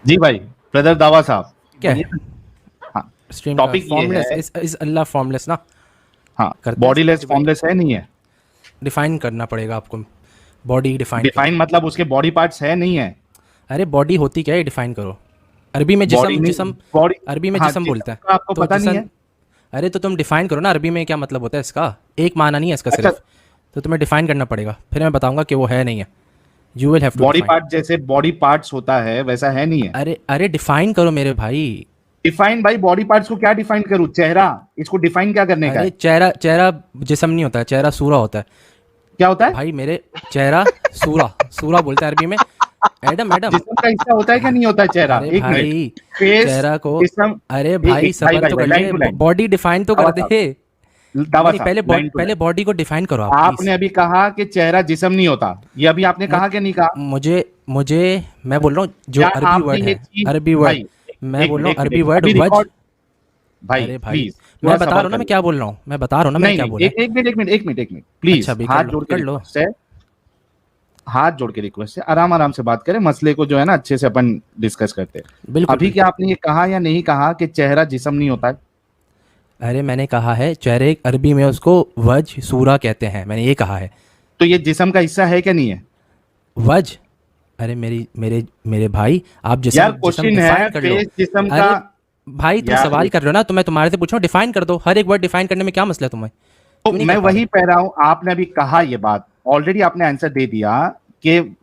जी भाई, ब्रदर दावा साहब क्या बोलिए है ना। हाँ, स्ट्रीम का? टॉपिक ये फॉर्मलेस है। इस अल्लाह फॉर्मलेस ना हाँ, करते हैं, बॉडीलेस स्पेसिफाई फॉर्मलेस है नहीं है? डिफाइन करना पड़ेगा आपको। बॉडी डिफाइन करो। डिफाइन मतलब उसके बॉडी पार्ट्स है नहीं है? अरे बॉडी होती क्या है, डिफाइन करो। अरबी में बॉडी जिसम नहीं, जिसम बॉडी। अरबी में हाँ, जिसम बोलते जिस्म हैं। का आपको तो पता नहीं जिसम, है? अरे तो तुम डिफाइन करो ना, अरबी में क्या मतलब होता है इसका। एक माना नहीं है इसका अच्छा, सिर्फ। तो तुम्हें डिफाइन करना पड़ेगा, फिर मैं बताऊंगा कि वो है नहीं है। You will have to body define. Part जैसे बॉडी पार्ट्स होता है वैसा है नहीं है? अरे अरे डिफाइन करो मेरे भाई। डिफाइन भाई, बॉडी पार्ट्स को क्या डिफाइन करूं? चेहरा, इसको डिफाइन क्या करने का अरे है? चेहरा चेहरा जिसम नहीं होता है, चेहरा सूरा होता है। क्या होता है? भाई मेरे चेहरा सूरा सूरा बोलते हैं अरबी में। Adam Adam. जिस्म का हिस्सा होता है क्या नहीं होता है चेहरा? अरे एक मिनट। भाई फेस, चेहरा को, जिस्म। अरे एक भाई एक भाई सबर भाई तो भाई, कर लाइन ले, टू लाइन। बॉडी डिफाइन तो दावा कर दे। साहब, नहीं दावा नहीं, साहब, लाइन टू पहले लाइन। बॉडी को डिफाइन करो आप प्लीज। आपने अभी कहा कि चेहरा जिस्म नहीं होता, ये अभी आपने मुझ कहा कि नहीं कहा? मुझे मुझे मैं बोल रहा हूँ जो क्या अरबी आपने वर्ड ये है, चीज? अरबी वर्ड। भाई, मैं एक बोल मिनट रहा हूँ एक मिनट अरबी एक मिनट, वर्ड अभी वज। रिकॉर्ड। भाई अरे भाई प्लीज, थोड़ा मैं बता रहा सबर हूँ ना कर मैं लो। क्या बोल रहा हूँ, मैं बता रहा हूँ ना मैंने नहीं क्या नहीं, बोला है। एक एक मिनट एक मिनट एक मिनट एक मिनट, अच्छा प्लीज भी कर हाथ लो जोड़ के कर लो। रिक्वेस्ट है। हाथ जोड़ के रिक्वेस्ट है, आराम आराम से बात करें, मसले को जो है ना अच्छे से अपन डिस्कस करते हैं। बिल्कुल अभी क्या बिल्कुल। आपने ये कहा या नहीं कहा कि चेहरा जिस्म नहीं होता है? अरे मैंने कहा है चेहरे अरबी में उसको वज सूरा कहते हैं, मैंने ये कहा है। तो ये जिस्म का हिस्सा है क्या नहीं है? वज। अरे मेरी मेरे मेरे भाई आप यार जिसम जिसम क्वेश्चन है, डिफाइन कर लो। फेस जिस्म का। अरे भाई तुम यार सवाल कर रहे हो ना, तो मैं तुम्हारे से पूछ रहा हूँ डिफाइन कर दो। हर एक वर्ड डिफाइन करने में क्या मसला है तुम्हें, तो क्यों नहीं मैं कर पा रहे? वही कह रहा हूं, आपने अभी कहा ये बात, ऑलरेडी आपने आंसर दे दिया कि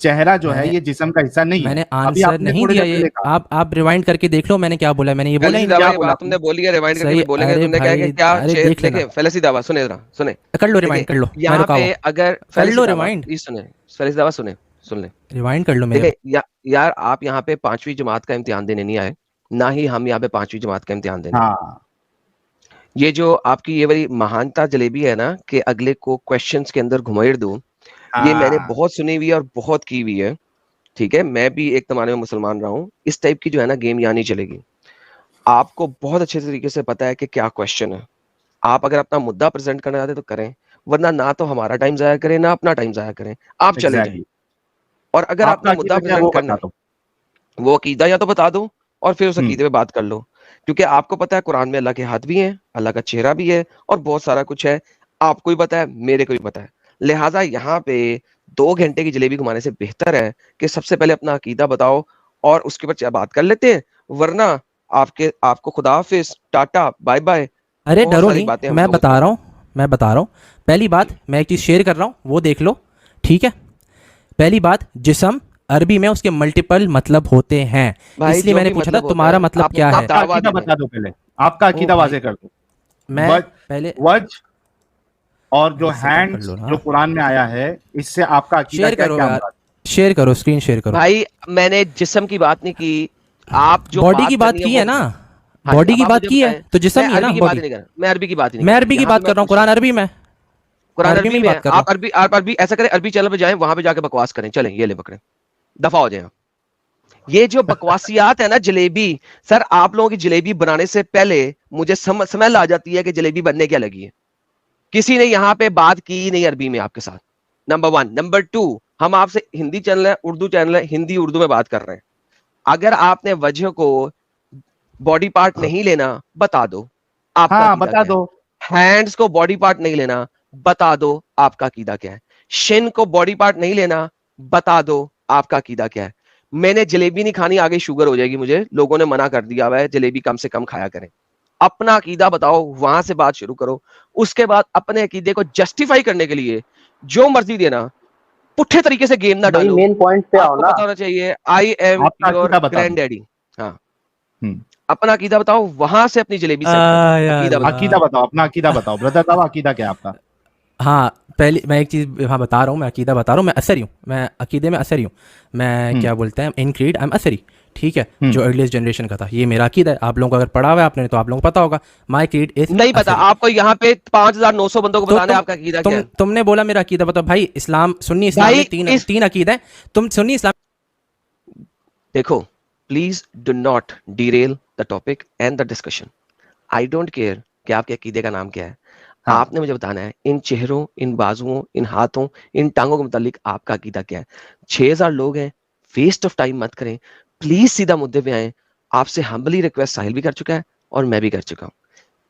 चेहरा जो है मैंने ये जिस्म का हिस्सा नहीं है। मैंने अभी आंसर आपने नहीं थोड़ी दिया देर ये। पहले कहा। आप रिवाइंड करके देख लो मैंने क्या बोला है, मैंने ये बोला फैलसी ही नहीं। दावा क्या ये बोला बात आपने? तुमने बोली है, रिवाइंड करके सही, भी बोलेंगे। अरे तुमने क्या है कि भाई क्या अरे देख लेना। देखिए फैलसी दावा सुने जरा सुने। कर लो देखिए रिवाइंड कर लो, मैं यहाँ रुका पे हुआ। अगर कर फैलसी लो दावा रिवाइंड। ये सुने, फैलसी दावा सुने, सुन ले। रिवाइंड कर लो मेरे देखिए यार आप यहाँ पे 5वीं जमात का इम्तिहान देने नहीं आए, ना ही हम यहाँ पे 5वीं जमात का इम्तिहान देने आए। हाँ, ये जो आपकी ये वाली महानता जलेबी है ना कि अगले को क्वेश्चंस के अंदर घुमाइर दूं, ये मैंने हाँ। बहुत सुनी हुई है और बहुत की हुई है। ठीक है, मैं भी एक जमाने में मुसलमान रहा हूँ। इस टाइप की जो है ना गेम यहाँ नहीं चलेगी। आपको बहुत अच्छे तरीके से पता है कि क्या क्वेश्चन है। आप अगर अपना मुद्दा प्रेजेंट करना चाहते तो करें, वरना ना तो हमारा टाइम जाया करें ना अपना टाइम जाया करें, आप चले जाएं। एग्जैक्टली। और अगर आपका आपने मुद्दा अकीदा क्या है प्रेजेंट वो करना बता है, दो। वो अकीदा या तो बता दो और फिर उस हम्म। अकीदे पे बात कर लो। क्योंकि आपको पता है कुरान में अल्लाह के हाथ भी हैं, अल्लाह का चेहरा भी है और बहुत सारा कुछ है। आपको भी पता है, मेरे को भी पता है। लिहाजा यहाँ पे 2 घंटे की जलेबी घुमाने से बेहतर है कि सबसे पहले अपना अकीदा बताओ और उसके ऊपर बात कर लेते हैं। वरना आपको खुदा हाफिज, टाटा, बाय बाय, अरे बहुत डरो सारी नहीं, बातें हम मैं लोगों बता से। रहा हूँ, मैं बता रहा हूँ। पहली बात मैं एक चीज़ शेयर कर रहा हूँ, वो देख लो। ठीक है। पहली बात, जिसम अरबी में उसके मल्टीपल मतलब होते हैं, भाई इसलिए जो मैंने भी पूछा था मतलब होता तुम्हारा है मतलब आप क्या अपना है। आपका दावा अकीदा दे दें। बता दो पहले। आपका ओ अकीदा भाई वाजे कर दो। मैं वज, पहले, वज और जो अरे सबर कर हैंड्स लो जो ना। कुरान में आया है, इससे आपका अकीदा शेयर क्या करो क्या यार, मुराद? शेयर करो, स्क्रीन शेयर करो। भाई मैंने जिस्म की बात नहीं की, आप जो बॉडी बात की बात करनी है की वो है ना, बताएं। हाँ जी, बॉडी अब की आप बात मुझे की है बताएं। तो जिसम मैं ही है ना अरबी की बात ही बॉडी। नहीं कर रहा, मैं अरबी की बात ही नहीं मैं कर रहा, अरबी की यहाँ पे बात मैं कर रहा हूँ, पूछ रहा कुरान हूँ। अरबी में। मैं कुरान अरबी अरबी में ही में है, बात कर रहा आप अरबी आप अरबी ऐसा करें, अरबी चैनल पे जाएं, वहां पे जाके बकवास करें। चलें ये ले पकड़े, दफा हो जाए आप। ये जो बकवासियात है ना जलेबी, सर आप लोगों की जलेबी बनाने से पहले मुझे समझ आ जाती है कि जलेबी बनने क्या लगी है। किसी ने यहाँ पे बात की ही नहीं अरबी में आपके साथ, नंबर 1। नंबर 2, हम आपसे हिंदी चैनल है, उर्दू चैनल है, हिंदी उर्दू में बात कर रहे हैं। अगर आपने वजह को बॉडी पार्ट नहीं लेना, बता दो आपका हाँ, अकीदा बता क्या है। दो। हैंड्स को बॉडी पार्ट नहीं लेना, बता दो आपका अकीदा क्या है। शिन को बॉडी पार्ट नहीं लेना, बता दो आपका अकीदा क्या है। मैंने जलेबी नहीं खानी, आगे शुगर हो जाएगी मुझे, लोगों ने मना कर दिया हुआ है, जलेबी कम से कम खाया करें। अपना अकीदा बताओ, वहां से बात शुरू करो। उसके बाद अपने अकीदे को जस्टिफाई करने के लिए जो मर्जी देना, पुट्ठे तरीके से गेम ना भाई डालो। मेन पॉइंट पे आओ आपको ना। पता होना चाहिए आई एम आपका योर अकीदा बता ग्रैंड दो। डैडी। हाँ, हम्म। अपना अकीदा बताओ, वहां से अपनी जलेबी सेट करना। या अकीदा बताओ। अकीदा अल्लाह। बताओ, अपना अकीदा बताओ ब्रदर साहब, अकीदा क्या है आपका? हाँ, पहले मैं एक चीज़ हाँ बता रहा हूँ, मैं अकीदा बता रहा हूँ, मैं असरी हूँ, मैं अकीदे में असरी हूँ। मैं हम्म। क्या बोलते हैं, इन क्रीड आई एम असरी। ठीक है, हम्म। जो अर्लीस्ट जनरेशन का था, ये मेरा अकीदा है। आप लोगों को अगर पढ़ा हुआ है आपने तो आप लोगों को पता होगा, माई क्रीड इज नहीं पता असरी। आपको, यहाँ पे 5,900 बंदों को तो बताना है आपका अकीदा क्या है। तुमने बोला मेरा अकीदा बताओ भाई। इस्लाम, सुन्नी इस्लाम भाई में तीन इस तीन अकीदा है। तुम सुन्नी इस्लाम, देखो, please do not Daryl the topic and the discussion. I don't care कि आपके अकीदे का नाम क्या है। हाँ, आपने मुझे बताना है इन चेहरों, इन बाजुओं, इन हाथों, इन टांगों के मुतालिक आपका अकीदा क्या है। 6,000 लोग हैं, वेस्ट ऑफ टाइम मत करें। प्लीज सीधा मुद्दे पे आए। आपसे हम्बली रिक्वेस्ट साहिल भी कर चुका है और मैं भी कर चुका हूं,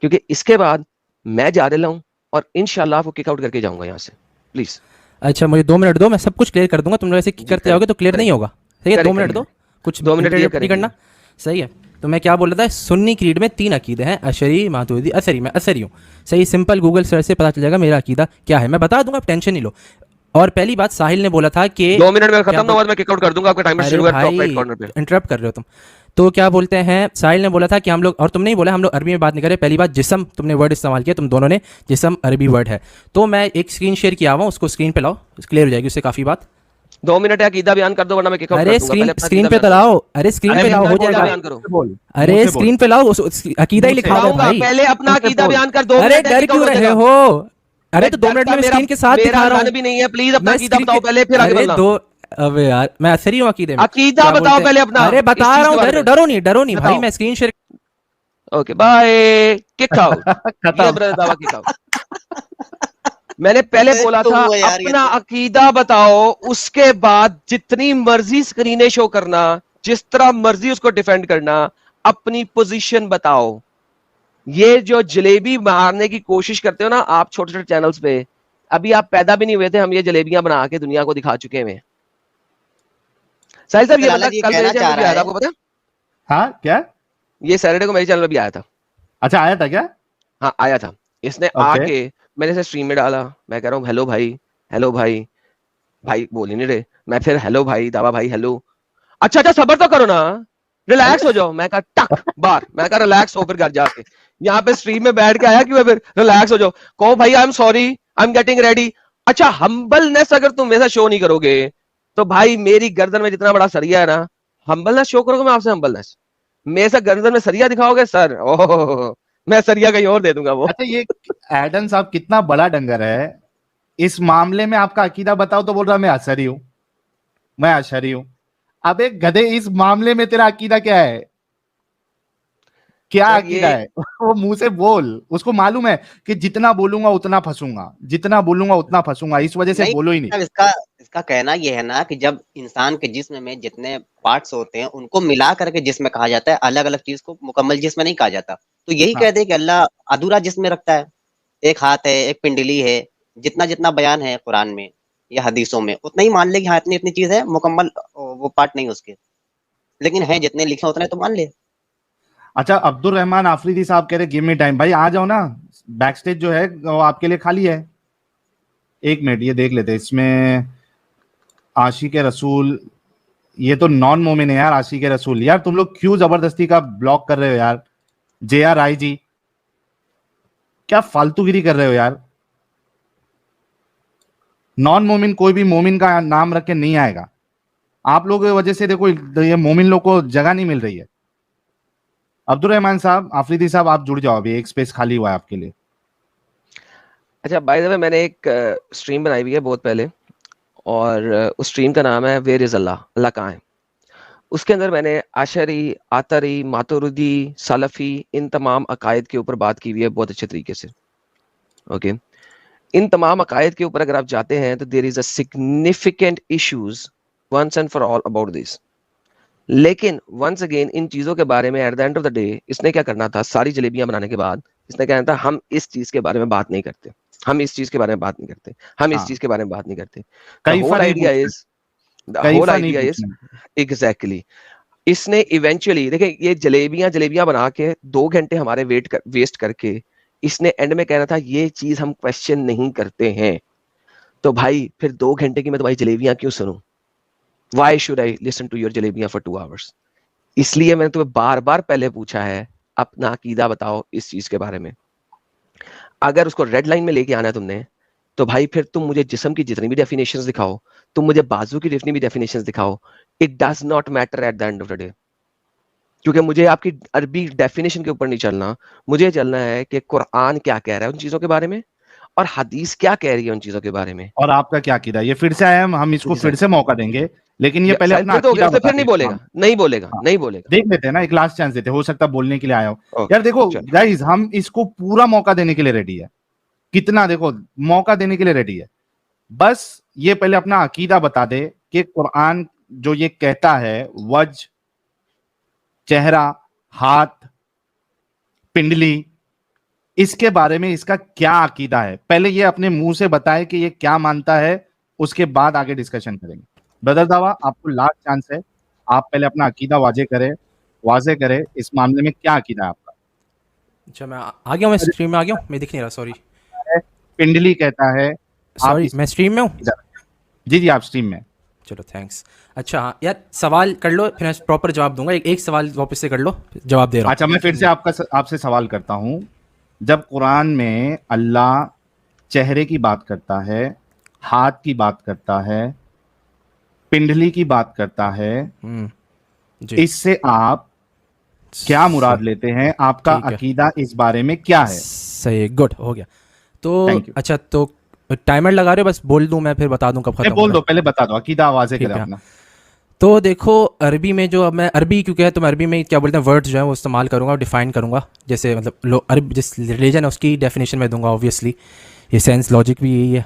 क्योंकि इसके बाद मैं जा रहा हूं और इंशाल्लाह आपको किक आउट करके जाऊंगा यहाँ से। प्लीज। अच्छा मुझे 2 मिनट दो, मैं सब कुछ क्लियर कर दूंगा। तुम लोग ऐसे जी, करते जाओगे तो क्लियर नहीं करेक्ट होगा। सही है, 2 मिनट करेक्ट। दो, कुछ 2 मिनट क्लियर इंटरप्ट नहीं करना। सही है। तो मैं क्या बोल रहा था, सुन्नी क्रीड में 3 अकीदे हैं, अशरी, मातुरिदी, असरी। मैं असरी हूँ। सही, सिंपल गूगल सर्च से पता चल जाएगा मेरा अकीदा क्या है, मैं बता दूंगा, आप टेंशन नहीं लो। और पहली बात, साहिल ने बोला था कि 2 मिनट में क्या खत्म ना हुआ तो मैं किक आउट कर दूंगा, आपका टाइमर अरे शुरू है टॉप भाई राइट कॉर्नर पे। इंटरप्ट कर रहे हो तुम। तो क्या बोलते हैं, साहिल ने बोला था कि हम लोग, और तुमने ही बोला हम लोग अरबी में बात नहीं करें। पहली बात, जिस्म तुमने वर्ड इस्तेमाल किया, तुम दोनों ने। जिस्म अरबी वर्ड है। तो मैं एक स्क्रीन शेयर किया हुआ, उसको स्क्रीन पे लाओ, क्लियर हो जाएगी उससे काफ़ी बात। 2 मिनट है, अकीदा बयान कर दो वरना मैं किक आउट कर अरे दूंगा। पहले स्क्रीन अपना स्क्रीन अकीदा पे तो बयान करो। लाओ, अरे स्क्रीन अरे पे लाओ, मुंह हो से बोल, अकीदा जाएगा। बयान करो। बोल, मुंह अरे से बोल। स्क्रीन पे लाओ, अकीदा ही मुंह से लिखा हुआ है बताऊंगा, भाई। पहले अपना मुंह से अकीदा बोल। बयान कर। 2 अरे मिनट है, डर किक आउट क्यों हो रहे जाएगा। हो? अरे मैं तो 2 मिनट डरता, में मैं मेरा स्क्रीन के साथ मेरा दिखा रहा मन हूँ। भी नहीं है। प्लीज अपना मैं अकीदा स्क्रीन बताओ पहले, फिर आगे अरे बढ़ना। दो, अबे यार मैं असरी हूँ अकीदे में। अकीदा क्या बताओ बोलते हैं, पहले अपना अरे इस बता चीज रहा के हूँ, बारे में डरो नहीं भाई, बताओ। मैं screen share. Okay bye, kick out. ये खत्म। ब्रदर दावा किक आउट। मैंने पहले बोला तुम था हो यार, ये अपना तो अकीदा बताओ, उसके बाद जितनी मर्जी स्क्रीनें शो करना, जिस तरह मर्जी उसको डिफेंड करना, अपनी पोजीशन बताओ। ये जो जलेबी मारने की कोशिश करते हो ना आप छोटे छोटे चैनल्स पे, अभी आप पैदा भी नहीं हुए थे, हम ये जलेबियां बना के दुनिया को दिखा चुके हैं। साहिल साहब, ये लाला बंदा जी कल मेरे कहना चैनल चाह पे भी रहा आया था, है। आपको पता है? हाँ क्या? ये सैटरडे को मेरे चैनल पे भी आया था। अच्छा, आया था क्या? हाँ आया था। इसने ओके। आके मैंने इसे स्ट्रीम में डाला, मैं कह रहा हूँ हेलो भाई, हेलो भाई। भाई बोल ही नहीं रहे। मैं फिर हेलो भाई, दावा भाई हेलो। अच्छा अच्छा सबर तो करो ना, रिलैक्स हो जाओ। मैं कहा टक बार, मैं कहा रिलैक्स हो, फिर घर जाके यहाँ पे स्ट्रीम में बैठ के आया क्यों है? फिर रिलैक्स हो जाओ, कहो भाई I am sorry, I am getting ready. अच्छा हम्बलनेस अगर तुम मेरे साथ शो नहीं करोगे तो भाई मेरी गर्दन में जितना बड़ा सरिया है ना, हम्बलनेस शो करोगे मैं आपसे हम्बलनेस, मेरे साथ गर्दन में सरिया दिखाओगे सर, ओह मैं सरिया कहीं और दे दूंगा वो। अच्छा, ये एडन साहब कितना बड़ा डंगर है। इस मामले में आपका अकीदा बताओ तो बोल रहा मैं अशरी हूं, मैं अशरी हूं। अब एक गधे, इस मामले में तेरा अकीदा क्या है? क्या सर अकीदा ये है? वो मुंह से बोल। उसको मालूम है कि जितना बोलूंगा उतना फंसूंगा, जितना बोलूंगा उतना फंसूंगा, इस वजह से नहीं, बोलो ही नहीं। मतलब इसका इसका कहना ये है ना कि जब इंसान के जिस्म में जितने पार्ट्स होते हैं उनको मिला करके जिस्म कहा जाता है, अलग अलग चीज को मुकम्मल जिस्म नहीं कहा जाता। तो यही हाँ। कहते हैं कि अल्लाह अधूरा जिस्म में रखता है। एक हाथ है, एक पिंडली है, जितना जितना बयान है कुरान में या हदीसों में उतना ही मान ले कि हाँ इतनी इतनी चीज है, मुकम्मल वो पार्ट नहीं उसके, लेकिन है जितने लिखे उतने तो मान ले। अच्छा, अब्दुल रहमान आफरीदी साहब कह रहे गिव मी टाइम। भाई आ जाओ ना, बैक स्टेज जो है वो आपके लिए खाली है। एक मिनट, ये देख लेते हैं इसमें। आशिक रसूल, ये तो नॉन मोमिन है यार। आशिक रसूल यार, तुम लोग क्यों जबरदस्ती का ब्लॉक कर रहे हो यार? जे आर आई जी, क्या फालतूगिरी कर रहे हो यार? नॉन मोमिन कोई भी मोमिन का नाम रख के नहीं आएगा। आप लोगों की वजह से देखो ये मोमिन लोग को जगह नहीं मिल रही है। अब्दुल रहमान साहब, आफरीदी साहब, आप जुड़ जाओ, अभी एक स्पेस खाली हुआ है आपके लिए। अच्छा बाय द वे, मैंने एक स्ट्रीम बनाई हुई है बहुत पहले, और उस स्ट्रीम का नाम है वेयर इज अल्लाह, अल्लाह कहाँ है। उसके अंदर मैंने आशरी, आतरी, मातुरिदी, सलफी, इन तमाम अकायद के ऊपर बात की हुई है बहुत अच्छे तरीके से। ओके, इन तमाम अकायद के ऊपर अगर आप जाते हैं तो there is a significant issues once and for all about this. लेकिन वंस अगेन इन चीजों के बारे में at the end of the day इसने क्या करना था, सारी जलेबियां बनाने के बाद इसने कहना था हम इस चीज के बारे में बात नहीं करते, हम इस चीज के बारे में बात नहीं करते, हम इस हाँ, चीज के बारे में बात नहीं करते। द कैफा होल नहीं आइडिया पूछना, इज, द होल कैफा नहीं आइडिया इज पूछना। एग्जैक्टली, इसने इवेंचुअली देखिए ये जलेबियां जलेबियां बना के 2 घंटे हमारे वेस्ट करके इसने एंड में कहना था ये चीज हम क्वेश्चन नहीं करते हैं। तो भाई फिर 2 घंटे की मैं तुम्हारी जलेबियां क्यों सुनूं? Why should I listen to your जलेबियां फॉर 2 आवर्स? इसलिए मैंने तुम्हें बार बार पहले पूछा है अपना अकीदा बताओ इस चीज के बारे में। अगर उसको रेड लाइन में लेके आना है तुमने, तो भाई फिर तुम मुझे जिस्म की जितनी भी डेफिनेशंस दिखाओ, तुम मुझे बाजू की जितनी भी डेफिनेशंस दिखाओ, it does not matter at the end of the day. क्योंकि मुझे आपकी अरबी डेफिनेशन के ऊपर नहीं चलना, मुझे चलना है कि कुरान क्या कह रहा है उन चीजों के बारे में और हदीस क्या कह रही है उन चीजों के बारे में। और आपका क्या अकीदा है? ये फिर से आया, हम इसको जी फिर सर, से मौका देंगे, लेकिन ये पहले साहिल अपना फिर तो हो गया, अकीदा उसने बता फिर नहीं दे। बोलेगा, नहीं बोलेगा, हाँ, नहीं बोलेगा। देख लेते हैं ना, एक लास्ट चांस देते हैं, हो सकता है बोलने के लिए आया हो। ओके यार देखो चलो, गाइस, हम इसको पूरा मौका देने के लिए रेडी है। कितना देखो, मौका देने के लिए रेडी है। बस ये पहले अपना अकीदा बता दे कि कुरान जो ये कहता है वज चेहरा, हाथ, पिंडली, इसके बारे में इसका क्या अकीदा है? पहले ये अपने मुंह से बताए कि ये क्या मानता है, उसके बाद आगे डिस्कशन करेंगे। ब्रदर दावा, आपको लास्ट चांस है, आप पहले अपना अकीदा वाजे करें इस मामले में क्या अकीदा है आपका? अच्छा, मैं आ गया हूँ, मैं स्ट्रीम में आ गया हूँ, मैं दिख नहीं रहा, सॉरी पिंडली कहता है, सॉरी, मैं स्ट्रीम में हूँ। जी जी आप स्ट्रीम में। चलो थैंक्स। अच्छा हाँ यार, सवाल कर लो फिर मैं प्रॉपर जवाब दूंगा। एक सवाल वापस से कर लो, जवाब दे रहा हूँ। अच्छा, मैं फिर से आपसे सवाल करता हूं। जब कुरान में अल्लाह चेहरे की बात करता है, हाथ की बात करता है, पिंडली की बात करता है, जी, इससे आप क्या मुराद लेते हैं? आपका ठीक है। अकीदा इस बारे में क्या है? सही, गुड, हो गया। तो Thank you. अच्छा, तो टाइमर लगा रहे हो? बस बोल दूं मैं, फिर बता दूं कब खत्म बोल होगा। दो, पहले बता दो, अकीदा वाजे ठीक करें है। अपना। तो देखो, अरबी में जो, अब मैं अरबी क्योंकि है तो मैं अरबी में क्या बोलते हैं वर्ड्स जो है वो इस्तेमाल करूंगा और डिफाइन करूंगा। जैसे मतलब अरब जिस रिलीजन है उसकी डेफिनेशन में दूंगा, ऑब्वियसली ये सेंस लॉजिक भी यही है।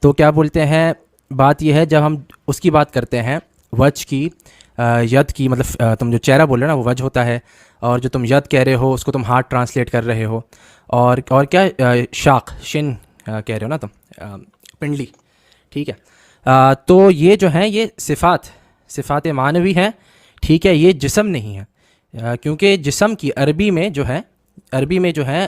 तो क्या बोलते हैं, बात यह है जब हम उसकी बात करते हैं वज की, यद की, मतलब तुम जो चेहरा बोल रहे हो ना वो वज होता है, और जो तुम यद कह रहे हो उसको तुम हाथ ट्रांसलेट कर रहे हो, और क्या शाख शिन कह रहे हो ना तुम, पिंडली, ठीक है। तो ये जो है ये सिफ़ात मानवी हैं, ठीक है, ये जिस्म नहीं है। क्योंकि जिस्म की अरबी में जो है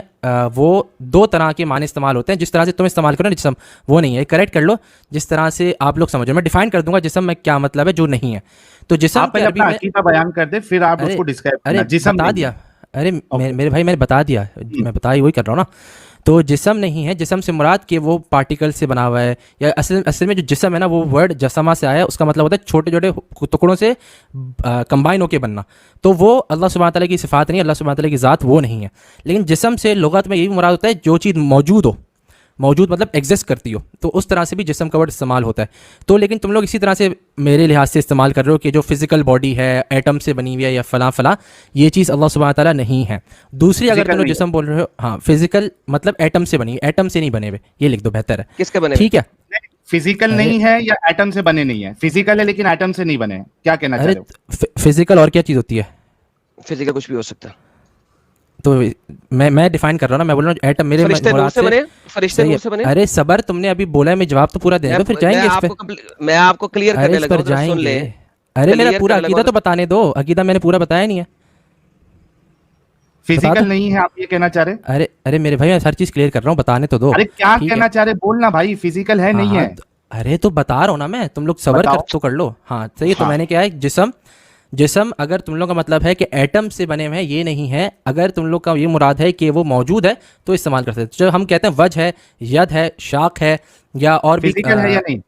वो दो तरह के माने इस्तेमाल होते हैं। जिस तरह से तुम इस्तेमाल करो ना जिस्म, वो नहीं है, करेक्ट कर लो जिस तरह से आप लोग समझो। मैं डिफाइन कर दूंगा जिस्म में क्या मतलब है, जो नहीं है। तो जिस्म आप पहले अपना अकीदा बयान कर दे, फिर आप उसको डिस्क्राइब करना। जिस्म बता दिया, अरे मेरे भाई मैंने बता दिया, मैं बता ही वही कर रहा हूँ ना। तो जिस्म नहीं है, जिस्म से मुराद कि वो पार्टिकल से बना हुआ है, या असल में जो जिस्म है ना वो वर्ड जसमा से आया है, उसका मतलब होता है छोटे छोटे टुकड़ों से कंबाइन होके बनना। तो वो अल्लाह सुब्हानहू तआला की सिफ़ात नहीं है, अल्लाह सुब्हानहू तआला की ज़ात वो नहीं है। लेकिन जिस्म से लुगत में यही मुराद होता है जो चीज़ मौजूद मतलब एग्जिस्ट करती हो, तो उस तरह से भी जिस्म का वर्ड इस्तेमाल होता है। तो लेकिन तुम लोग इसी तरह से मेरे लिहाज से इस्तेमाल कर रहे हो कि जो फिजिकल बॉडी है एटम से बनी हुई है या फलां, ये चीज़ अल्लाह सुब्हानहू तआला नहीं है। दूसरी, अगर तुम लोग जिस्म बोल रहे हो, हाँ फिजिकल मतलब एटम से बनी, एटम से नहीं बने हुए, ये लिख दो, बेहतर है। किसके बने? ठीक है, फिजिकल नहीं है या एटम से बने नहीं है? फिजिकल है लेकिन एटम से नहीं बने हैं, क्या कहना चाह रहे हो? फिजिकल और क्या चीज़ होती है? फिजिकल कुछ भी हो सकता है। तो मैं डिफाइन कर रहा हूँ ना, मैं बोल रहा हूँ एटम मेरे फरिश्ते नूर से बने, फरिश्ते सही नूर है। से बने। अरे सबर, तुमने अभी बोला है, मैं जवाब तो पूरा देने दो, फिर जाएंगे इस पे। मैं आपको क्लियर करने लगा हूं, तो सुन ले। अरे मेरा पूरा अकीदा तो बताने दो, अकीदा मैंने पूरा बताया नहीं है। फिजिकल नहीं है, आप ये कहना चाह रहे? अरे मेरे भाई, मैं हर चीज क्लियर कर रहा हूँ, बताने तो दो। अरे क्या कहना चाह रहे, बोलना भाई, फिजिकल है नहीं है? अरे तो बता रहा हूँ ना मैं, तुम लोग सबर कर लो। हाँ सही है। तो मैंने क्या है, जिस्म अगर तुम लोग का मतलब है कि एटम से बने हुए हैं, ये नहीं है। अगर तुम लोग का ये मुराद है कि वो मौजूद है तो इस्तेमाल करते हैं। जब हम कहते हैं वज है, यद है, शाख है, या और भी फिजिकल है या नहीं?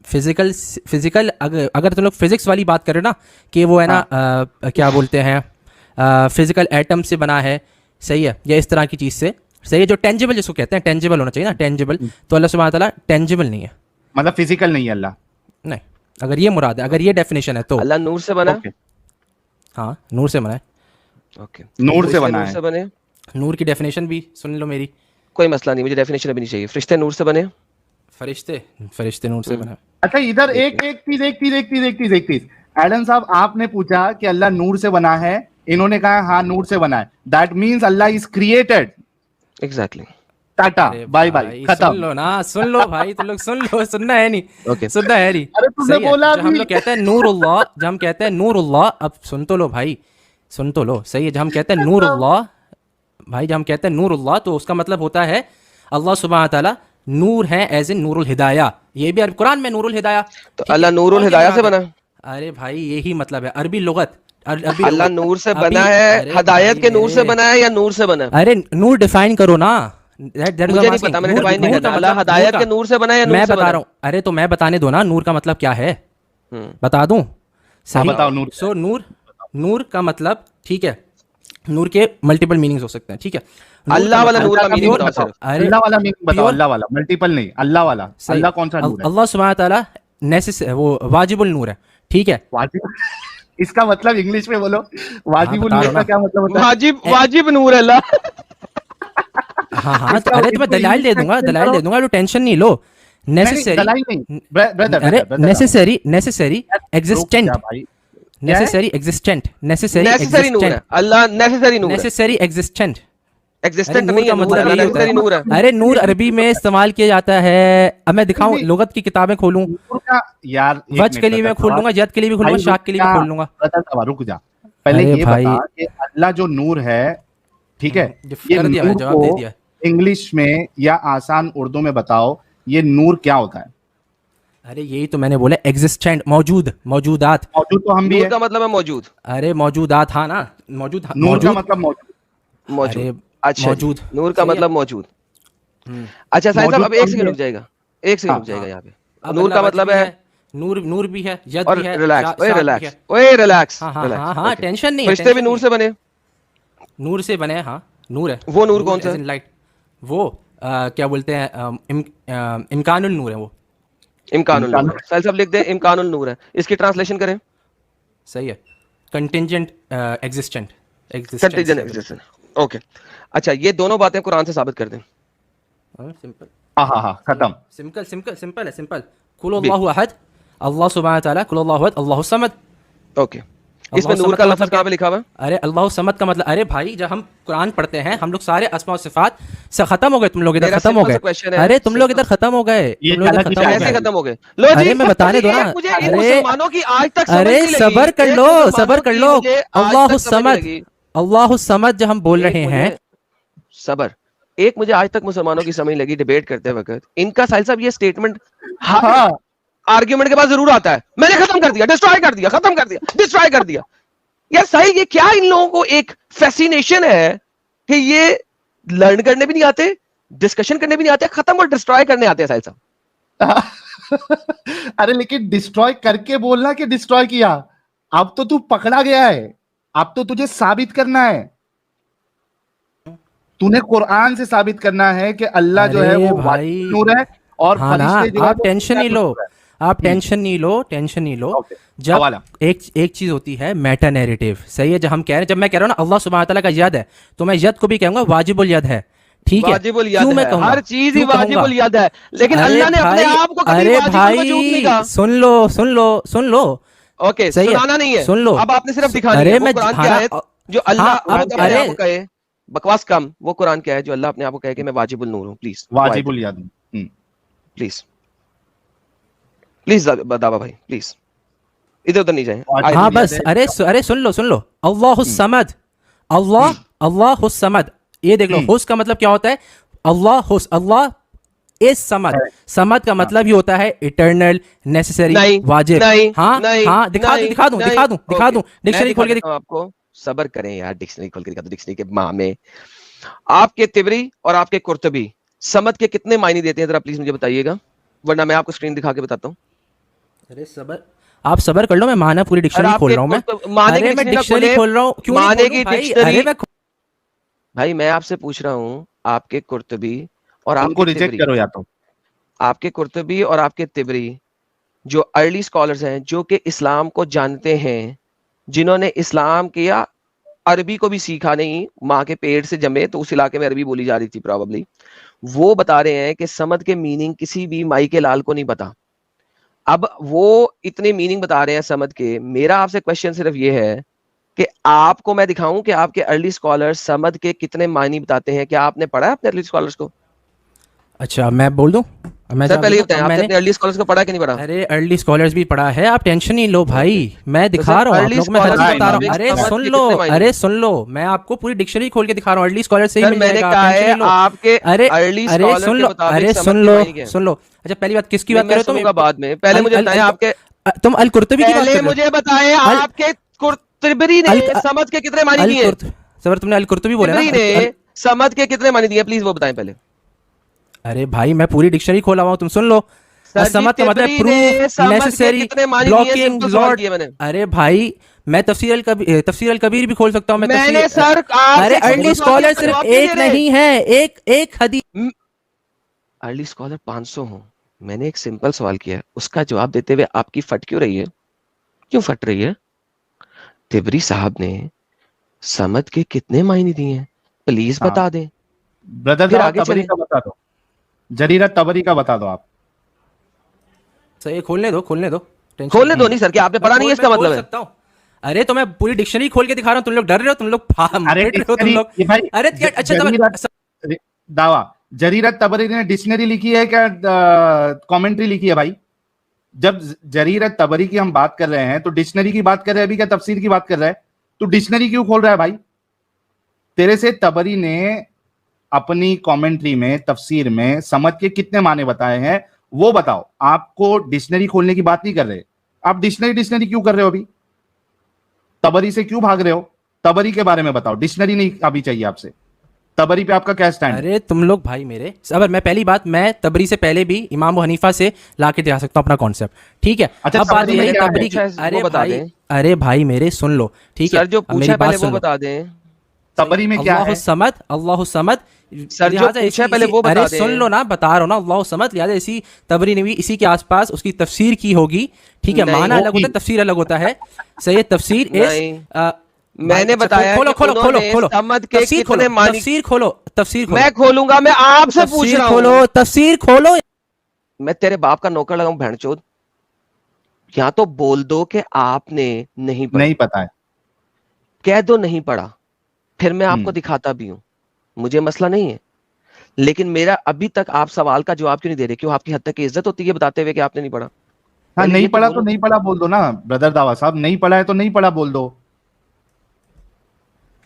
फिजिकल अगर तुम लोग फिजिक्स वाली बात करें ना कि वो है ना क्या बोलते हैं, फिजिकल एटम से बना है, सही है, या इस तरह की चीज़ से, सही है, जो टेंजिबल जिसको कहते हैं, टेंजिबल होना चाहिए ना, टेंजिबल। तो अल्लाह सुब्हानहू तआला टेंजिबल नहीं है, मतलब फिजिकल नहीं है अल्लाह? नहीं, अगर ये मुराद है, अगर ये डेफिनेशन है तो। अल्लाह नूर से बना। हाँ, नूर से बना है। ओके, नूर से बना है। बने। नूर की डेफिनेशन भी सुन लो मेरी। कोई मसला नहीं, मुझे डेफिनेशन अभी नहीं चाहिए। फरिश्ते नूर से बने। फरिश्ते नूर से बना है। अच्छा, इधर एक चीज एडम साहब, आपने पूछा कि अल्लाह नूर से बना है, इन्होंने कहा हाँ नूर से बना है। That means Allah is created. Exactly. Tata, bye bye, खत्म। सुन लो भाई, तुम लोग सुन लो, सुनना है नहीं, ओके, सुनना है नहीं। अरे तुमने बोला हम लोग कहते हैं नूरुल्लाह, जब हम कहते हैं नूरुल्लाह, अब सुन तो लो भाई, सुन तो लो, सही है। जब हम कहते हैं नूरुल्लाह भाई, जब हम कहते हैं नूरुल्लाह, तो उसका मतलब होता है अल्लाह सुब्हानहू तआला नूर है, एज इन नूरुल हिदाया। ये भी कुरान में नूरुल हिदाया। तो अल्लाह नूरुल हिदाया से बना। अरे भाई यही मतलब है, अरबी लुगत। अल्लाह नूर से बना है, हिदायत के नूर से बना है या नूर से बना है? अरे नूर डिफाइन करो ना। मुझे नहीं पता, मैंने डिफाइन नहीं किया। अल्लाह हिदायत के नूर से बना है या नूर से बना? मैं बता रहा हूँ। अरे तो मैं बताने दो ना, नूर का मतलब क्या है, बता दूं? सही, बताओ नूर। सो नूर का मतलब, ठीक है, नूर के मल्टीपल मीनिंग्स हो सकते हैं, ठीक है। अल्लाह वाला नूर का मीनिंग बताओ सर। अल्लाह वाला मीनिंग बताओ, अल्लाह वाला, मल्टीपल नहीं, अल्लाह वाला। अल्लाह कौन सा नूर है? अल्लाह सुब्हानहू तआला वो वाजिबुल नूर है, ठीक है। वाजिब, इसका मतलब इंग्लिश में बोलो, वाजिबुल नूर का क्या मतलब होता है? वाजिब नूर है अल्लाह। हाँ, तो अरे तो मैं दलाइल दे दूंगा, तो टेंशन नहीं लो। Necessary, necessary, existent, necessary existent, necessary necessary नूर है, एग्जिस्टेंट, अल्लाह नेसेसरी नूर है, नेसेसरी एग्जिस्टेंट। एग्जिस्टेंट नूर नहीं का है, नूर मतलब है, ये होता नेसेसरी नूर है। है, अरे नूर अरबी में इस्तेमाल किया जाता है। अब मैं दिखाऊं, नहीं, लुगत की किताबें खोलूं, नूर का यार एक वज के मिनट लिए मैं ब्रदर खोल सवाल- लूंगा, जद के लिए भी खोलूंगा, भाई शाक के लिए भी खोल लूंगा। ब्रदर सवाल, रुक जा पहले अरे ये भाई, बता कि अल्लाह जो नूर है, ठीक है, ये कर दिया मैंने, नूर जवाब दे को दिया। इंग्लिश में या आसान उर्दू में बताओ, ये नूर क्या होता है? अरे यही तो मैंने बोला, एग्जिस्टेंट, मौजूद, मौजूदात। मौजूद तो हम भी नूर है, का मतलब है मौजूद, अरे मौजूदात, हाँ ना, मौजूद, नूर का मौजूद, मतलब मौजूद। मौजूद। अरे अच्छा मौजूद, जी, नूर का सही है। मतलब मौजूद। हम्म। अच्छा साहिब साहब, मौजूद अब तो एक हम सेकंड भी रुक जाएगा, एक सेकंड हाँ, रुक जाएगा हाँ। यहाँ पे। अब नूर का अल्लाह वज मतलब भी है, नूर भी है, यद और भी है, रिलैक्स, ओए शाक भी रिलैक्स, है। ओए रिलैक्स, हाँ हाँ रिलैक्स, हाँ हाँ, ओके। टेंशन नहीं है, फरिश्ते भी टेंशन नूर नहीं से बने, है। नूर से बने हैं, हाँ, नूर है। वो नूर कौन सा as है? in light। वो क्या बोलते हैं, इम्कानुल नूर है वो। इम्कानुल नूर है। इम्कानुल- साहिब साहब लिख दे इम्कानुल नूर है, इसकी ट्रांसलेशन करें। सही है, contingent existent, contingent existence, okay. अच्छा, ये दोनों बातें कुरान से साबित कर दें। सिंपल, हाँ हाँ हाँ, खत्म। सिंपल सिंपल सिंपल है, सिंपल। कुल अल्लाहु अहद, अल्लाह सुब्हानहू व तआला, कुल अल्लाहु अहद, अल्लाहु समद। ओके, इसमें अल्लाहु नूर समद का का लफ्ज मतलब कहाँ क्या? पे लिखा हुआ है? अरे अल्लाह समद का मतलब, अरे भाई जब हम कुरान पढ़ते हैं हम लोग सारे अस्मा और सिफात से खत्म हो गए, तुम लोग इधर मेरा खत्म हो simple सा गए। question है, अरे तुम लोग simple- इधर खत्म हो गए, ये तुम लोग इधर अलग खत्म हो ऐसे गए। खत्म हो गए। लो जी, अरे मैं बताने दो ना, एक मुझे इन अरे मुसलमानों की आज तक समझ अरे नहीं लगी, सबर कर एक लो, मुसलमानों सबर कर की लो। मुझे आज अल्लाह तक समझ नहीं समद, लगी। अल्लाह समद जब हम बोल एक रहे मुझे हैं। सबर, एक मुझे आज तक मुसलमानों की समझ नहीं लगी डिबेट करते वक्त, इनका साहिल साहब ये स्टेटमेंट हाँ, आर्ग्यूमेंट के बाद जरूर आता है, मैंने खत्म कर दिया, डिस्ट्रॉय कर दिया, खत्म कर दिया, डिस्ट्रॉय कर दिया। यार सही, ये क्या इन लोगों को एक फैसिनेशन है कि ये लर्न करने भी नहीं आते, डिस्कशन करने भी नहीं आते, खत्म और डिस्ट्रॉय करने आते हैं साहिल साहब। अरे लेकिन डिस्ट्रॉय करके बोलना कि डिस्ट्रॉय किया, अब तो तू पकड़ा गया है, अब तो तुझे साबित करना है, तूने कुरान से साबित करना है कि अल्लाह जो है अरे वो भाई, वाजिब नूर है और हाँ ना, फरिश्ते जो है आप वो टेंशन नहीं लो, नूर है। आप टेंशन नहीं लो, टेंशन नहीं लो। ओके, जब हवाला। एक चीज होती है मेटा नैरेटिव, सही है, जब हम कह रहे हैं, जब मैं कह रहा हूँ ना अल्लाह सुब्हानहू व तआला का यद है, तो मैं यद को भी कहूंगा वाजिबुल यद है, ठीक है? वाजिबुल यद क्यों मैं है, कहूंगा, हर चीज ही क्यों कहूंगा? वाजिबुल यद है, लेकिन अरे अल्लाह ने अपने भाई, आप को कभी अरे वाजिबुल वजूद नहीं भाई कहा। सुन लो, सुन लो, सुन लो। ओके, सही है, सुनाना नहीं है, सुन लो। अब आपने सिर्फ दिखानी अरे है। वो मैं कुरान की हाँ, आयत जो अल्लाह हाँ, अब खुद अपने अरे आप को कहे, बकवास कम, वो कुरान क्या है जो अल्लाह अपने आप को कहे कि मैं वाजिबुल नूर हूं, प्लीज वाजिबुल याद। प्लीज प्लीज दावा भाई, प्लीज इधर उधर नहीं जाए। वाजिबुल हाँ याद बस, है। अरे सुन लो, सुन लो। अल्लाह समद, अल्लाह, अल्लाह समद, ये देख लो, हुस का मतलब क्या होता है? अल्लाह इस समद, समद का मतलब ही होता है इटर्नल, नेसेसरी, नहीं, वाजिब। नहीं, हाँ नहीं, हाँ, दिखा नहीं, दूं नहीं। डिक्शनरी खोल के दिखाता हूं आपको, सबर करें यार, डिक्शनरी खोल के दिखा दो, डिक्शनरी के माह में आपके तिबरी और आपके कुर्तबी समद के कितने मायने देते हैं, जरा प्लीज मुझे बताइएगा, वरना मैं आपको स्क्रीन दिखा के बताता हूँ। अरे सबर, आप सबर कर लो, मैं माना पूरी डिक्शनरी खोल रहा हूँ मैं। माने अरे की मैं डिक्शनरी डिक्शनरी खोल रहा हूँ, क्यों नहीं माने खोलूं की भाई? डिक्शनरी, अरे मैं भाई मैं आपसे पूछ रहा हूँ, आपके कुर्तबी और उनको आपके रिजेक्ट तिबरी, करो या तो। आपके कुर्तबी और आपके तिबरी जो अर्ली स्कॉलर्स हैं, जो कि इस्लाम को जानते हैं, जिन्होंने इस्लाम के या अरबी को भी सीखा नहीं, माँ के पेट से जमे तो उस इलाके में अरबी बोली जा रही थी प्रॉबली, वो बता रहे हैं कि समद के मीनिंग किसी भी माई के लाल को नहीं पता। अब वो इतने मीनिंग बता रहे हैं समद के, मेरा आपसे क्वेश्चन सिर्फ ये है कि आपको मैं दिखाऊं कि आपके अर्ली स्कॉलर्स समद के कितने मायने बताते हैं। क्या आपने पढ़ा है अपने अर्ली स्कॉलर्स को? अच्छा मैं बोल दूं, मैं सर जवाब पहले दूं? ये बताएं, अब आपने मैंने, अपने अर्ली स्कॉलर्स को पढ़ा कि नहीं पढ़ा? अरे अर्ली स्कॉलर्स भी पढ़ा है, आप टेंशन नहीं लो भाई, मैं दिखा सर, रहा हूँ आप early लोग, मैं हर scholars चीज बता रहा हूँ। के अरे मुताबिक सुन समद लो, के कितने अरे सुन लो, मैं आपको पूरी डिक्शनरी खोल के दिखा रहा हूँ, अर्ली स्कॉलर से ही सर मिल मैंने जाएगा, कहा आप टेंशन है नहीं लो। आपके अरे अर्ली अरे स्कॉलर सुन के लो, मुताबिक अरे समद सुन के लो, मायने क्या है? सुन लो। अच्छा पहली बात किसकी बात नहीं, कर मैं रहे हो सुनूंगा तुम? बाद में, पहले मुझे बताएं आपके, तुम अल कुर्तुबी की बात पहले कर रहे मुझे बताएं अल- आपके कुर्तबी ने अल- समद के कितने मायने हो? दिए? सबर तुमने अल कुर्तुबी बोला ना? तिबरी ने समद के कितने मायने दिए, प्लीज वो बताएं पहले। अरे भाई मैं पूरी डिक्शनरी खोला हुआ हूँ, तुम सुन लो। सर जी, समझ का मतलब तिबरी ने प्रूफ, समद के नेसेसरी, कितने मायने दिए? ब्लॉकिंग, सिंपल सवाल लॉर्ड। किया मैंने। अरे भाई मैं तफसीर अल कबीर भी खोल सकता हूँ मैं, मैंने तफसीर। सर आपसे अरे एक सिंपल अर्ली सवाल स्कॉलर का सिर्फ जवाब नहीं एक दे रहे। नहीं है, एक हदीस। अर्ली स्कॉलर 500 हो, मैंने एक सिंपल सवाल किया है, उसका जवाब देते हुए आपकी फट क्यों रही है? क्यों फट रही है? तिबरी साहब ने समद के कितने मायने दिए हैं, प्लीज हाँ। बता दें। ब्रदर फिर साहब आगे तबरी चलें। का बता दो, जरीरत तबरी का बता दो आप। सही, खोलने दो, खोलने दो, टेंशन खोलने दो नहीं सर, क्या आपने पढ़ा नहीं है, इसका मैं मतलब खोल है? सकता हूँ। अरे तो मैं पूरी डिक्शनरी खोल के दिखा रहा हूँ, तुम लोग डर रहे हो, तुम लोग अरे पिट रहे हो तुम लोग। ये भाई अरे क्या अच्छा दावा जरीरत तबरी ने डिक्शनरी लिखी है क्या कमेंट्री लिखी है भाई? जब जरीरत तबरी की हम बात कर रहे हैं तो डिक्शनरी की बात कर रहे हैं, अभी क्या तफसीर की बात कर रहा है? तो डिक्शनरी क्यों खोल रहा है भाई? तेरे से तबरी ने अपनी कमेंट्री में तफसीर में समझ के कितने माने बताए हैं वो बताओ। आपको डिक्शनरी खोलने की बात नहीं कर रहे, आप डिक्शनरी क्यों कर रहे हो? अभी तबरी से क्यों भाग रहे हो? तबरी के बारे में बताओ, डिक्शनरी नहीं अभी चाहिए आपसे। तबरी पे आपका क्या स्टैंड? अरे तुम लोग भाई मेरे सबर, मैं पहली बात, मैं तबरी से पहले भी इमाम अबू हनीफा से लाके दिखा सकता हूँ अपना कॉन्सेप्ट, ठीक है? अच्छा, अब बात ये है क्या तबरी की, पूछा है, अरे वो बता भाई, दें। अरे भाई मेरे सुन लो, ठीक है? सर जो अब पूछा मेरी है बात पहले वो सुन लो। बता दें। तबरी में क्या है? अल्लाह समद, सर जो लिहाजा पूछा है पहले वो अरे बता दें। सुन लो ना, बता रहा हूँ ना, अल्लाह समद, लिहाजा इसी तबरी ने भी इसी के आसपास उसकी तफसीर की होगी, ठीक है? नहीं माना अलग होगी। होता है, तफसीर अलग होता है, सही है? तफसीर नहीं, इस मैंने बताया खोलो कि खोलो खोलो उन्होंने खोलो समद के तफसीर कितने खोलो, मानी। तफसीर खोलो, तफसीर खोलो, मैं खोलूंगा, मैं आपसे पूछ तफसीर रहा खोलो, हूँ। तफसीर खोलो। मैं तेरे बाप का नौकर लगाऊं भैंचोद? या तो बोल दो कि आपने नहीं पढ़ी, नहीं पता है। कह दो नहीं पढ़ा, फिर मैं आपको हम्म। दिखाता भी हूं, मुझे मसला नहीं है। लेकिन मेरा अभी तक आप सवाल का जवाब क्यों नहीं दे रहे? क्यों आपकी हद तक की इज्जत होती है बताते हुए कि आपने नहीं पढ़ा? हाँ, पहले नहीं ये तो पढ़ा तो बोलो। नहीं पढ़ा बोल दो ना ब्रदर दावा साहब, नहीं पढ़ा है तो नहीं पढ़ा बोल दो,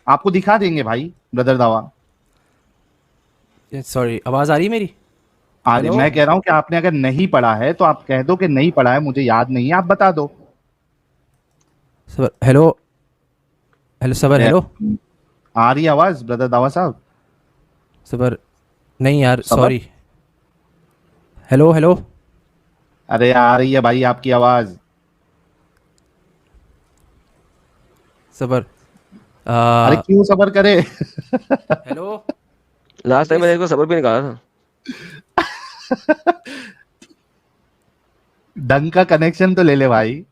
आपको दिखा देंगे भाई ब्रदर दावा। सॉरी, आवाज आ रही है मेरी? आज हेलो? मैं कह रहा हूं कि आपने अगर नहीं पढ़ा है तो आप कह दो कि नहीं पढ़ा है, मुझे याद नहीं है, आप बता दो। सबर, हेलो हेलो, सबर, अरे, हेलो आ रही है आवाज ब्रदर दावा साहब? सबर, नहीं यार सबर? सॉरी, हेलो हेलो, अरे आ रही है भाई आपकी आवाज। सबर, अरे क्यों सबर करे? हेलो, लास्ट टाइम मैंने इसको सबर भी निकाला था। ढंग का कनेक्शन तो ले ले भाई।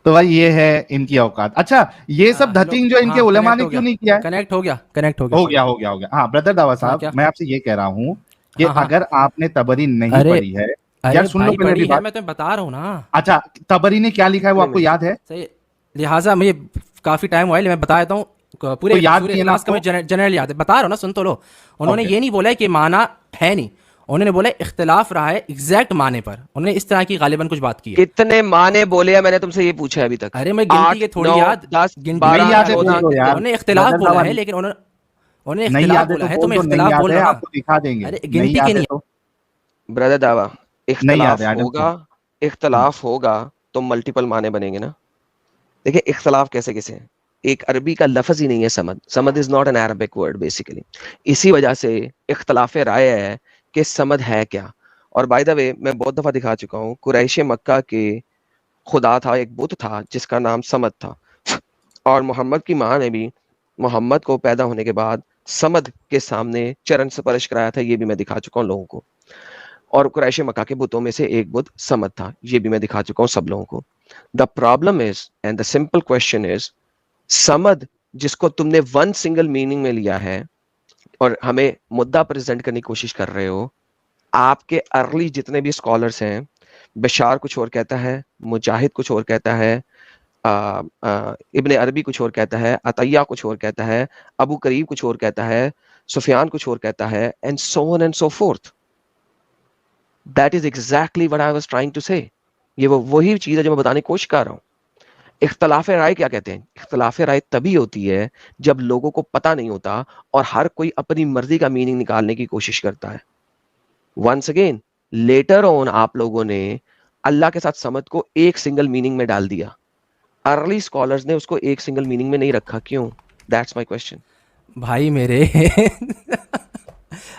तो भाई ये है इनकी औकात। अच्छा, ये सब हेलो, धतिंग जो इनके हाँ उलेमा कनेक्ट ने हो क्यों गया, नहीं किया है? कनेक्ट हो गया, कनेक्ट हो गया, हो sorry। गया हो गया हो गया। हाँ ब्रदर दावा हाँ साहब, क्या? मैं आपसे ये कह रहा हूँ कि हाँ हाँ, अगर आपने तबरी नहीं अरे पढ़ी है, यार अरे सुन लो भाई पहले पढ़ी भी है, बात। मैं तुम्हें बता रहा हूँ ना, अच्छा, तबरी ने क्या लिखा है वो नहीं, आपको नहीं। याद है? सही, लिहाजा मुझे काफ़ी टाइम हुआ है, मैं बता देता हूँ। पूरे तो याद सूर्य नहीं है ना इखलास का आपको? मुझे जनरल याद है, बता रहा हूँ ना, सुन तो लो। उन्होंने ओके। ये नहीं बोला है कि माना है नहीं, उन्होंने बोला इख्तिलाफ रहा है एग्जैक्ट माने पर, उन्होंने इस तरह की गालिबन कुछ बात की है। कितने माने बोले हैं? मैंने तुमसे ये पूछा है अभी तक। अरे मैं गिनती 8, के थोड़ी 9, याद, 10, गिनती नहीं 12, याद है बोल 14 दो यार उन्होंने इख्तिलाफ ब्रदर बोला दावा। है, लेकिन उन्होंने नहीं इख्तिलाफ याद है बोला तो है, तो बोल मैं दो, नहीं इख्तिलाफ याद बोल है, रहा हूँ ना। आपको दिखा देंगे। अरे नहीं गिनती के याद है नहीं तो ब्रदर दावा, नहीं याद है, इख्तलाफ आई डोंट होगा, इख्तलाफ होगा तो मल्टीपल माने बनेंगे ना। देखिए इख्तलाफ कैसे कैसे है, एक अरबी का लफ्ज ही नहीं है Samad. Samad is not an Arabic word basically. इसी वजह से इख्तलाफ राय है कि समद है क्या। और बाय द वे मैं बहुत दफा दिखा चुका हूँ, कुरैश मक्का के खुदा था, एक बुत था जिसका नाम समद था। और मोहम्मद की माँ ने भी मोहम्मद को पैदा होने के बाद समद के सामने चरण स्पर्श कराया था, ये भी मैं दिखा चुका हूँ लोगों को। और कुरैश मक्का के बुतों में से एक बुत समद था, ये भी मैं दिखा चुका हूँ सब लोगों को। The problem is and the simple question is, Samad जिसको तुमने वन सिंगल मीनिंग में लिया है और हमें मुद्दा प्रेजेंट करने की कोशिश कर रहे हो, आपके अर्ली जितने भी स्कॉलर्स हैं, बशार कुछ और कहता है, मुजाहिद कुछ और कहता है, इब्ने अरबी कुछ और कहता है, अतैया कुछ और कहता है, अबू करीब कुछ और कहता है, सुफियान कुछ और कहता है, and so on and so forth. That is exactly what I was trying to say. ये वही चीज है जो मैं बताने की कोशिश कर रहा हूँ। इख्तलाफ राय क्या कहते हैं? इख्तलाफ राय तभी होती है जब लोगों को पता नहीं होता और हर कोई अपनी मर्जी का मीनिंग निकालने की कोशिश करता है। वंस अगेन, लेटर ऑन आप लोगों ने अल्लाह के साथ समद को एक सिंगल मीनिंग में डाल दिया। अर्ली स्कॉलर्स ने उसको एक सिंगल मीनिंग में नहीं रखा, क्यों? That's my question. भाई मेरे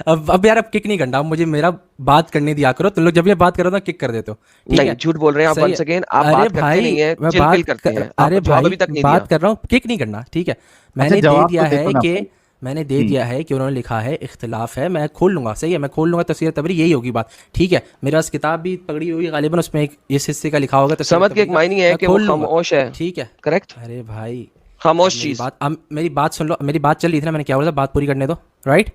अब यार, अब किक नहीं करना, अब मुझे मेरा बात करने दिया करो। तुम लोग जब ये बात करो ना किक कर देते हो, ठीक नहीं, है? झूठ बोल रहे हैं आप। सही वंस है। अगेन आप अरे बात करते भाई नहीं है, मैं चिल करते हैं। अरे आपको जवाब भाई अभी तक नहीं बात दिया। कर रहा हूँ, किक नहीं करना, ठीक है? अच्छा, मैंने दे जवाब दिया तो है देखो ना कि आपको। मैंने दे दिया है कि उन्होंने लिखा है इख्तिलाफ है, मैं खोल लूंगा, सही है, मैं खोल लूंगा तफसीर तबरी, यही होगी बात, ठीक है? मेरे पास किताब भी पकड़ी हुई गालिबन, उसमें एक इस हिस्से का लिखा होगा तफसीर समद की एक तबरी का, मायने है मैं कि वो खोल लूंगा, खामोश है, ठीक है? करेक्ट? अरे भाई खामोश चीज। अब मेरी बात सुन लो, मेरी बात चल रही थी ना, मैंने क्या बोला था, बात पूरी करने दो, राइट?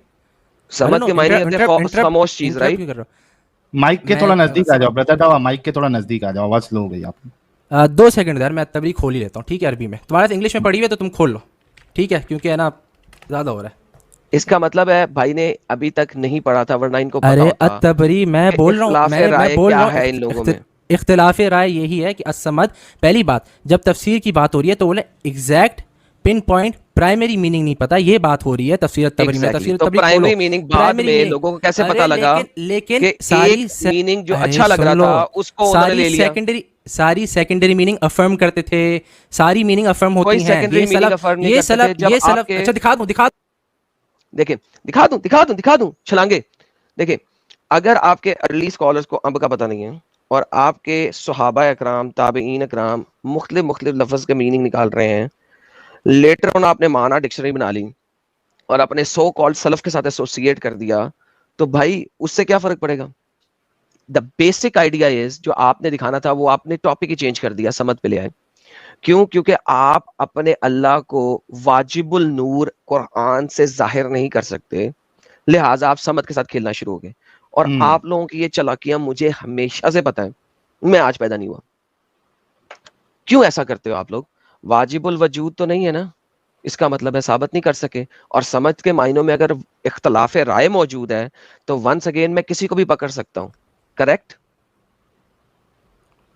समद के मायने होते हैं खामोश चीज, राइट? क्यों कर रहे हो? माइक के मैं- थोड़ा नजदीक आ जाओ ब्रदर दावा, माइक के थोड़ा नजदीक आ जाओ, आवाज स्लो हो गई आपकी। 2 सेकंड यार, मैं तबरी खोल ही लेता हूँ, ठीक है? अरबी में तुम्हारा इंग्लिश में पढ़ी हुई है तो तुम खोल लो, ठीक है? क्योंकि है ना ज़्यादा हो रहा है। इसका मतलब है भाई ने अभी तक नहीं पढ़ा था, वरना इनको पता अरे होता। अतबरी मैं कि बोल रहा हूँ, इख्तिलाफ़ मैं राय बोल क्या रहा हूँ है इन लोगों में। इख्तिलाफ राय यही है कि असमद, पहली बात जब तफसीर की बात हो रही है तो बोले exact pin point primary meaning नहीं पता, ये बात हो रही है तफसीर तबरी में। Exactly. तफसीर तो तबरी प्राइमरी खोलो, मीनिंग बाद प्राइमरी में मीनिंग। लोगों को कैसे अरे पता लगा लेकिन कि सारी एक मीनिंग जो अरे अच्छा लग रहा सुन लो, था उसको उन्होंने ले लिया। सारी सेकेंडरी मीनिंग अफर्म करते थे, सारी मीनिंग अफर्म कोई होती हैं। secondary ये meaning सलब affirm नहीं ये करते थे। सलब जब ये सलब आपके- अच्छा दिखा देखिए दिखा दूं छलांगे। देखिए अगर आपके अर्ली स्कॉलर्स को अब का पता नहीं है और आपके सहाबा अकराम ताबईन अकराम मुख्तलिफ लफ्ज़ के मीनिंग निकाल रहे हैं, लेटर ऑन आपने माना डिक्शनरी बना ली और अपने सो कॉल्ड सलफ के साथ एसोसिएट कर दिया, तो भाई उससे क्या फर्क पड़ेगा? द बेसिक आइडिया इज, जो आपने दिखाना था वो आपने टॉपिक ही चेंज कर दिया, समझ पे ले आए। क्यों? क्योंकि आप अपने अल्लाह को वाजिबुल नूर कुरान से जाहिर नहीं कर सकते, लिहाजा आप समझ के साथ खेलना शुरू हो गए। और आप लोगों की ये चालाकियां मुझे हमेशा से पता है, मैं आज पैदा नहीं हुआ। क्यों ऐसा करते हो आप लोग? वाजिबुल वजूद तो नहीं है ना, इसका मतलब है साबित नहीं कर सके। और समझ के मायनों में अगर इख्तलाफ राय मौजूद है तो वंस अगेन मैं किसी को भी पकड़ सकता हूं, करेक्ट?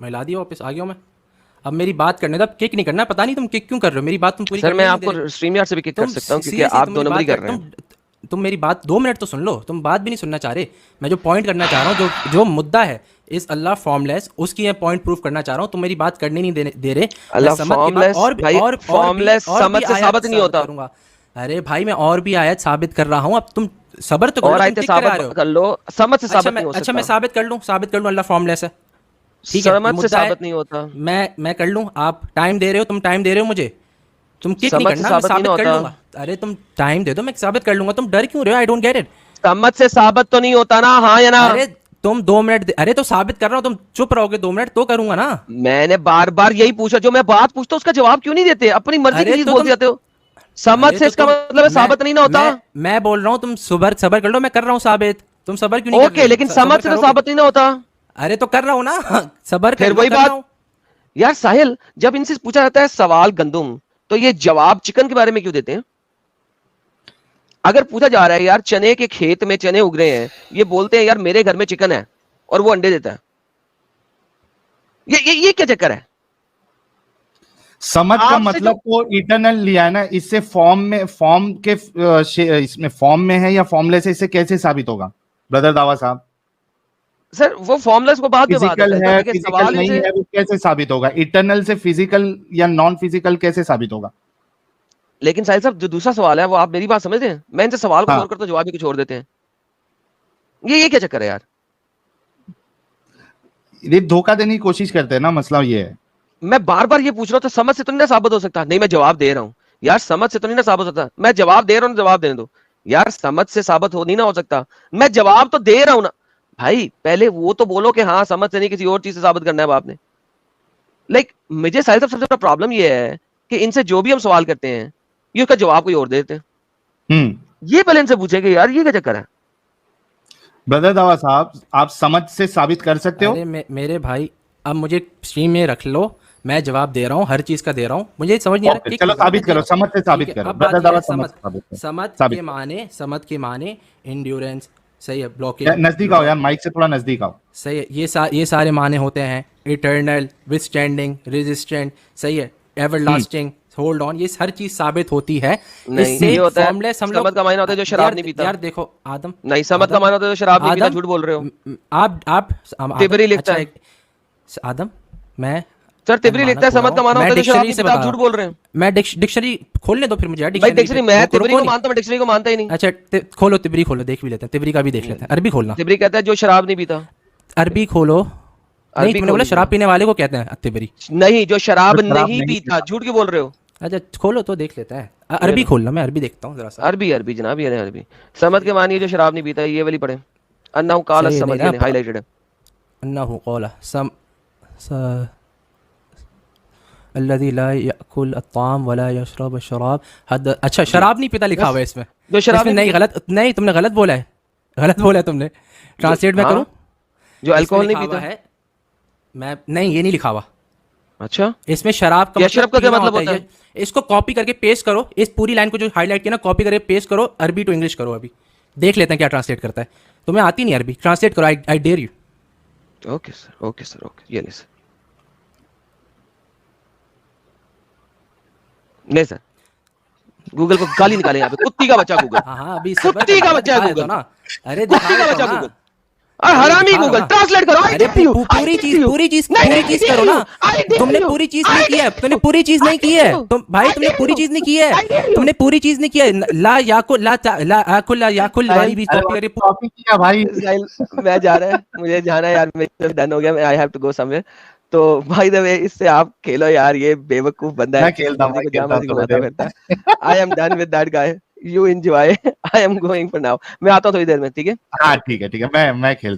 मैं ला दिया वापस, आ गया हूं मैं। अब मेरी बात करने दो, अब किक नहीं करना। पता नहीं तुम किक क्यों कर रहे हो, मेरी बात तुम पूरी सर करने मैं नहीं दे रहे। आपको स्ट्रीम यार्ड से भी किक कर सकता हूं, क्योंकि seriously, आप तुम दो मेरी नंबर ही बात कर रहे हैं। तुम मेरी बात 2 मिनट तो सुन लो, तुम बात भी नहीं सुनना चाह रहे। मैं जो पॉइंट करना चाह रहा हूँ, जो मुद्दा है इस अल्लाह फॉर्मलेस, उसकी मैं पॉइंट प्रूफ करना चाह रहा हूँ। तुम मेरी बात करने नहीं दे रहे। अल्लाह मैं समझ के बाद formless, भाई, formless समझ से आयत साबित नहीं होता। करूंगा। अरे भाई मैं और भी आयत साबित कर रहा हूँ, अब तुम सबर तो करो, और तुम आयतें किक करा रहे साबित हो। कर लो, समझ से अच्छा साबित नहीं हो मैं सकता। साबित कर लूँ अल्लाह फॉर्मलेस है, ठीक है? समझ से मुद्दा है, साबित नहीं होता। मैं कर लूँ। आप टाइम दे रहे हो, तुम टाइम दे रहे हो मुझे, तुम किक नहीं समझ से करना, मैं साबित नहीं साबित कर होता। लूंगा। अरे तुम टाइम दे दो, मैं साबित कर लूंगा। तुम डर क्यों रहे हो? I don't get it. समझ से साबित तो नहीं होता ना, हाँ या ना? अरे तुम 2 मिनट अरे तो साबित कर रहा हूँ, तुम चुप रहोगे 2 मिनट तो करूंगा ना। मैंने बार बार यही पूछा, जो मैं बात पूछता हूँ उसका जवाब क्यों नहीं देते? अपनी मर्जी की अरे चीज तो बोलते तुम जाते हो। समझ अरे से तो इसका तुम मतलब है साबित नहीं ना होता। मैं बोल रहा हूँ, तुम सबर कर लो, मैं कर रहा हूँ साबित। तुम सबर क्यों नहीं कर ओके, रहे हो? लेकिन सबर समझ से तो करोगे? साबित नहीं ना होता। अरे तो कर रहा हूँ ना सबर कर फिर लो, वही कर रहा बात। हूँ। यार साहिल, जब इनसे पूछा जाता है सवाल गंदुम, तो ये जवाब चिकन के बारे में क्यों देते हैं? अगर पूछा जा रहा है यार चने के खेत में चने उग रहे हैं, ये बोलते हैं यार मेरे घर में चिकन है और वो अंडे देता है। ये क्या चक्कर है? समझ का आपसे मतलब तो इटर्नल लिया है ना, इससे फॉर्म के इसमें फॉर्म में है या फॉर्मलेस है, इससे कैसे साबित होगा ब्रदर दावा साहब? सर वो फॉर्मलेस को बाद में बात फिजिकल है, देखिए फिजिकल सवाल नहीं इनसे है, वो कैसे साबित होगा? इटर्नल से फिजिकल या नॉन फिजिकल कैसे साबित होगा? लेकिन साहिल साहब जो दूसरा सवाल है वो आप मेरी बात समझते हैं? मैं इनसे सवाल को हाँ। छोड़कर तो जवाब ही कुछ और देते हैं। ये क्या चक्कर है यार? ये धोखा देने की कोशिश करते हैं ना, मसला ये है। मैं बार बार ये पूछ रहा हूं तो समझ से तो नहीं ना साबित हो सकता। नहीं मैं जवाब दे रहा हूं यार, समझ से तो नहीं ना साबित होता। मैं जवाब दे रहा हूं, जवाब देने दो यार। समझ से साबित नहीं ना हो सकता, मैं जवाब तो दे रहा हूं ना भाई। पहले वो तो बोलो कि हाँ समझ से नहीं, किसी और चीज से साबित करना है आपने। लाइक मुझे साहिल साहब सबसे बड़ा प्रॉब्लम ये है कि इनसे जो भी हम सवाल करते हैं ये उसका जवाब कोई और देते हैं। ये पहले इनसे पूछेंगे यार ये क्या चक्कर है? ब्रदर दावा साहब, आप समझ से साबित कर सकते हो? अरे मेरे भाई, अब मुझे स्ट्रीम में रख लो, मैं जवाब दे रहा हूँ, हर चीज का दे रहा हूँ। मुझे समझ नहीं आ रहा। चलो साबित करो, समझ से साबित करो। ब्रदर दावा समझ से साबित करो। समझ के माने एंड्योरेंस, सही है, ब्लॉकिंग। नजदीक आओ यार, माइक से थोड़ा नजदीक आओ। सही है, ये सारे माने होते हैं। इटर्नल, विथस्टैंडिंग, रेजिस्टेंट, सही है, एवरलास्टिंग, होल्ड ऑन, ये हर चीज साबित होती है। नहीं, ये होता है समझ का मायना होता है जो शराब नहीं पीता। यार देखो आदम, नहीं समझ का मायना होता है जो शराब नहीं पीता। झूठ बोल रहे हो आप तिबरी लिखता है आदम। मैं सर तिबरी लिखता है, समझ का माना होता है जो शराब नहीं पीता। आप झूठ बोल रहे हैं। मैं डिक्शनरी खोलने दो फिर मुझे यार। भाई डिक्शनरी, मैं तिबरी को मानता हूं, मैं डिक्शनरी को मानता ही नहीं। अच्छा खोलो, तिबरी खोलो, देख भी लेते हैं। तिबरी का भी देख लेते हैं। अरबी खोलना। तिबरी कहता है जो शराब नहीं पीता। अरबी खोलो। नहीं तुमने बोला शराब पीने वाले को कहते हैं तिबरी। नहीं, जो शराब नहीं पीता। झूठ क्यों बोल रहे हो? अच्छा खोलो तो देख लेते हैं। अरबी खोलना, मैं अरबी देखता हूँ जरा सा। अरबी जनाब, ये अरबी समझ के मानिए जो शराब नहीं पीता, ये वाली पढ़े। अन्नहु क़ाल समझ, ये हाईलाइटेड है। अन्नहु क़ाल सम अल्लज़ी ला यअकुल अत्ताम वला यशरब अश-शराब। अच्छा शराब नहीं पीता लिखा हुआ है इसमें। जो शराब नहीं, गलत नहीं, तुमने गलत बोला है, तुमने। ट्रांसलेट मैं करूं? जो इसमें अल्कोहल नहीं लिखा हुआ पीता। है, मैं नहीं, ये नहीं लिखा हुआ। अच्छा, इसमें शराब का यशरब का क्या पीना मतलब होता है। इसको कॉपी करके पेस्ट करो, इस पूरी लाइन को जो हाईलाइट किया ना, कॉपी करके पेस्ट करो, अरबी टू इंग्लिश करो। अभी देख लेते हैं क्या ट्रांसलेट करता है। तुम्हें आती नहीं अरबी, ट्रांसलेट करो, I dare you. Okay sir, okay sir, okay. ये नहीं सर, नहीं सर, गूगल को गाली निकाले यहाँ पे, कुत्ती का बच्चा गूगल, हाँ हाँ, अभी सबर कुत्ती का करो, बच्चा है दिखा देता गूगल, हूँ ना। अरे कुत्ती दिखा का देता बच्चा हूँ ना। गूगल, और हरामी दिखा रहा हूँ गूगल, ना। ट्रांसलेट करो। आई अरे डेयर यू, पूरी चीज नहीं करो ना। तुमने पूरी चीज नहीं की है, तुमने पूरी चीज नहीं की है तुम भाई, तुमने पूरी चीज नहीं की है, तुमने पूरी चीज नहीं की है। ला याकुल ला याकुल वाली भी कॉपी करके कॉपी किया भाई। साहिल, मैं जा रहा है, मुझे जाना है यार, मेरा डन हो गया, I have to go somewhere. तो बाय द वे, इससे आप खेलो यार, ये बेवकूफ बंदा है, मैं खेलता हूँ, किसी को मैं जहाँ मर्जी खेलता हूँ घुमाता थोड़ी फिरता है। I am done with that guy, you enjoy, I am going for now. मैं आता हूँ थोड़ी देर में, ठीक है? हाँ ठीक है, मैं खेलता